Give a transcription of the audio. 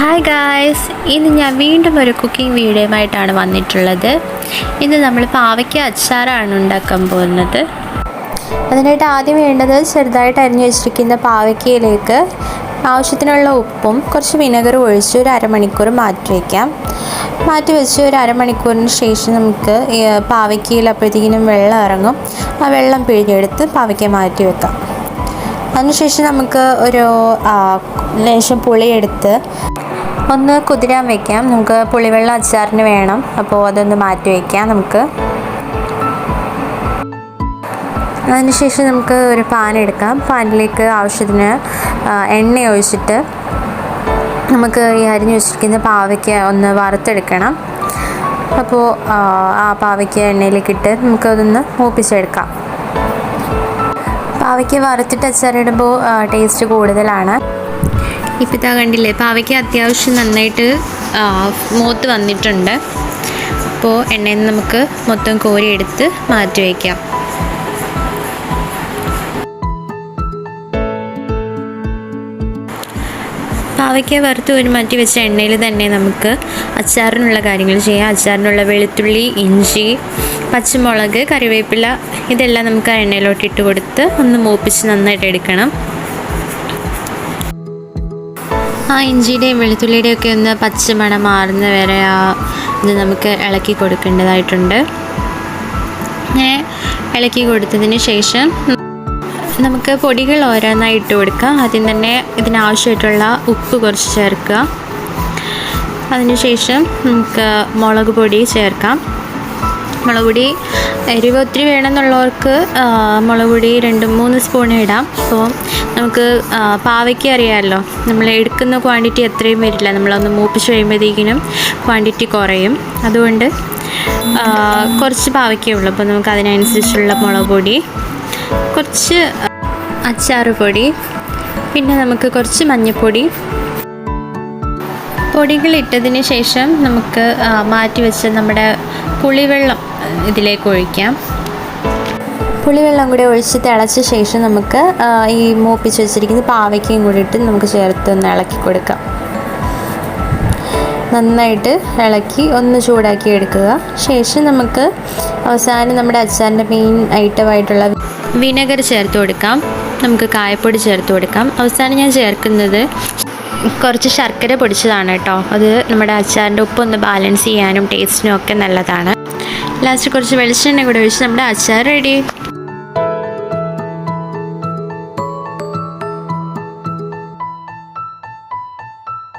Hi guys, ഇന്ന് ഞാൻ വീണ്ടും ഒരു കുക്കിംഗ് വീഡിയോയുമായിട്ടാണ് വന്നിട്ടുള്ളത്. ഇന്ന് നമ്മൾ പാവയ്ക്ക അച്ചാറാണ് ഉണ്ടാക്കാൻ പോകുന്നത്. അതിനായിട്ട് ആദ്യം വേണ്ടത് ചെറുതായിട്ട് അരിഞ്ഞു വെച്ചിരിക്കുന്ന പാവയ്ക്കയിലേക്ക് ആവശ്യത്തിനുള്ള ഉപ്പും കുറച്ച് വിനെഗറും ഒഴിച്ച് ഒരു അരമണിക്കൂർ മാറ്റി വയ്ക്കാം. മാറ്റി വെച്ച് ഒരു അരമണിക്കൂറിന് ശേഷം നമുക്ക് പാവയ്ക്കയിൽ അപ്പോഴത്തേക്കിനും വെള്ളം ഇറങ്ങും. ആ വെള്ളം പിഴിഞ്ഞെടുത്ത് പാവയ്ക്ക മാറ്റി വെക്കാം. അതിനുശേഷം നമുക്ക് ഒരു ലേശം പുളിയെടുത്ത് ഒന്ന് കുതിരാൻ വയ്ക്കാം. നമുക്ക് പുളിവെള്ളം അച്ചാറിന് വേണം, അപ്പോൾ അതൊന്ന് മാറ്റി വയ്ക്കാം. അതിനുശേഷം നമുക്ക് ഒരു പാൻ എടുക്കാം. പാനിലേക്ക് ആവശ്യത്തിന് എണ്ണ ഒഴിച്ചിട്ട് നമുക്ക് ഈ അരിഞ്ഞു വെച്ചിരിക്കുന്ന പാവയ്ക്ക ഒന്ന് വറുത്തെടുക്കണം. അപ്പോൾ ആ പാവയ്ക്ക എണ്ണയിലേക്കിട്ട് നമുക്കതൊന്ന് മൂപ്പിച്ചെടുക്കാം. പാവയ്ക്ക വറുത്തിട്ട് അച്ചാറിടുമ്പോൾ ടേസ്റ്റ് കൂടുതലാണ്. ഇപ്പോൾ ഇതാ കണ്ടില്ലേ, പാവയ്ക്ക അത്യാവശ്യം നന്നായിട്ട് മൂത്ത് വന്നിട്ടുണ്ട്. അപ്പോൾ എണ്ണയിൽ നിന്ന് നമുക്ക് മൊത്തം കോരിയെടുത്ത് മാറ്റി വയ്ക്കാം. പാവയ്ക്ക വറുത്ത് ഒരു മാറ്റി വെച്ച എണ്ണയിൽ തന്നെ നമുക്ക് അച്ചാറിനുള്ള കാര്യങ്ങൾ ചെയ്യാം. അച്ചാറിനുള്ള വെളുത്തുള്ളി, ഇഞ്ചി, പച്ചമുളക്, കറിവേപ്പില ഇതെല്ലാം നമുക്ക് ആ എണ്ണയിലോട്ട് ഇട്ട് കൊടുത്ത് ഒന്ന് മൂപ്പിച്ച് നന്നായിട്ട് എടുക്കണം. ആ ഇഞ്ചിയുടെയും വെളുത്തുള്ളിയുടെയും ഒക്കെ ഒന്ന് പച്ചമണം മാറുന്ന വരെ ഇത് നമുക്ക് ഇളക്കി കൊടുക്കേണ്ടതായിട്ടുണ്ട്. അങ്ങനെ ഇളക്കി കൊടുത്തതിന് ശേഷം നമുക്ക് പൊടികൾ ഓരോന്നായി ഇട്ട് കൊടുക്കാം. ആദ്യം തന്നെ ഇതിനാവശ്യമായിട്ടുള്ള ഉപ്പ് കുറച്ച് ചേർക്കുക. അതിനുശേഷം നമുക്ക് മുളക് പൊടി ചേർക്കാം. മുളക് പൊടി എരിവ് ഒത്തിരി വേണമെന്നുള്ളവർക്ക് മുളക് പൊടി 2-3 സ്പൂൺ ഇടാം. അപ്പോൾ നമുക്ക് പാവയ്ക്ക അറിയാമല്ലോ, നമ്മൾ എടുക്കുന്ന ക്വാണ്ടിറ്റി എത്രയും വരില്ല. നമ്മളൊന്ന് മൂപ്പിച്ച് കഴിയുമ്പോഴത്തേക്കിനും ക്വാണ്ടിറ്റി കുറയും. അതുകൊണ്ട് കുറച്ച് പാവയ്ക്കയുള്ളൂ. അപ്പോൾ നമുക്ക് അതിനനുസരിച്ചുള്ള മുളക് പൊടി, കുറച്ച് അച്ചാറ് പൊടി, പിന്നെ നമുക്ക് കുറച്ച് മഞ്ഞൾപ്പൊടി. പൊടികളിട്ടതിന് ശേഷം നമുക്ക് മാറ്റി വെച്ച് നമ്മുടെ പുളിവെള്ളം ഇതിലേക്ക് ഒഴിക്കാം. പുളിവെള്ളം കൂടി ഒഴിച്ച് തിളച്ച ശേഷം നമുക്ക് ഈ മൂപ്പിച്ച് വെച്ചിരിക്കുന്ന പാവയ്ക്കയും കൂടി ഇട്ട് നമുക്ക് ചേർത്ത് ഒന്ന് ഇളക്കി കൊടുക്കാം. നന്നായിട്ട് ഇളക്കി ഒന്ന് ചൂടാക്കി എടുക്കുക. ശേഷം നമുക്ക് അവസാനം നമ്മുടെ അച്ചാറിൻ്റെ മെയിൻ ഐറ്റമായിട്ടുള്ള വിനെഗർ ചേർത്ത് കൊടുക്കാം. നമുക്ക് കായപ്പൊടി ചേർത്ത് കൊടുക്കാം. അവസാനം ഞാൻ ചേർക്കുന്നത് കുറച്ച് ശർക്കര പൊടിച്ചതാണ് കേട്ടോ. അത് നമ്മുടെ അച്ചാറിൻ്റെ ഉപ്പൊന്ന് ബാലൻസ് ചെയ്യാനും ടേസ്റ്റിനും ഒക്കെ നല്ലതാണ്. ലാസ്റ്റ് കുറച്ച് വെളിച്ചെണ്ണ കൂടെ ഒഴിച്ച് നമ്മുടെ അച്ചാർ റെഡി.